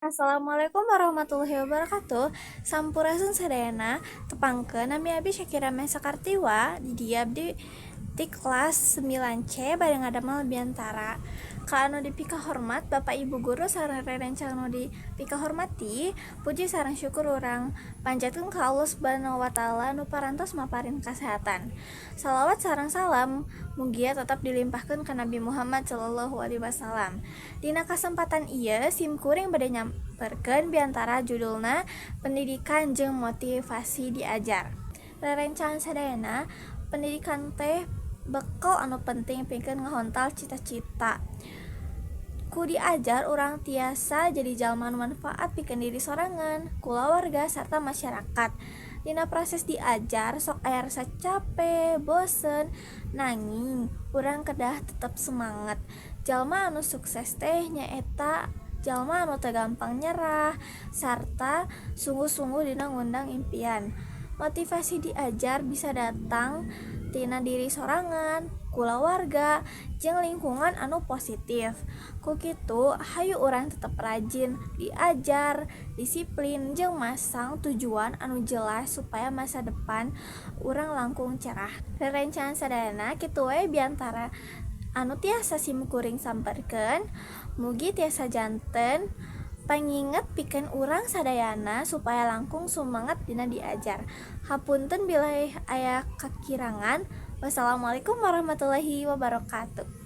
Assalamualaikum warahmatullahi wabarakatuh. Sampurasun sadayana tepangkeun nami abdi Syakira Mesa Kartiwa di dia abdi di kelas 9C bade ngadamel biantara. Ka anu dipika hormat Bapak Ibu guru sareng rerencan anu dipika hormati, puji sareng syukur urang panjatkeun ka Allah Subhanahu wa taala anu parantos maparin kasehatan. Salawat sareng salam mugia tetap dilimpahkeun ka Nabi Muhammad sallallahu alaihi wasallam. Dina kasempatan ieu sim kuring bade nyamperkeun biantara judulna pendidikan jeung motivasi diajar. Rerencan sadayana pendidikan teh bekal anu penting pikeun ngahontal cita-cita. Ku diajar urang tiasa jadi jalma anu manfaat pikeun diri sorangan, kulawarga sarta masyarakat. Dina proses diajar sok aya rasa capek, bosen, nanging urang kedah tetep semangat. Jalma anu sukses teh nyaeta jalma anu teu gampang nyerah sarta sungguh-sungguh dina ngundang impian. Motivasi diajar bisa datang tina diri sorangan, kulawarga, jeung lingkungan anu positif. Ku kitu, hayu urang tetep rajin diajar, disiplin, jeung masang tujuan anu jelas supaya masa depan urang langkung cerah. Rerencan sadayana kitu we biantara anu tiasa sim kuring samperkeun, mugi tiasa janten panginget pikeun urang sadayana supaya langkung sumanget dina diajar. Hapunten bila aya kakirangan. Wassalamualaikum warahmatullahi wabarakatuh.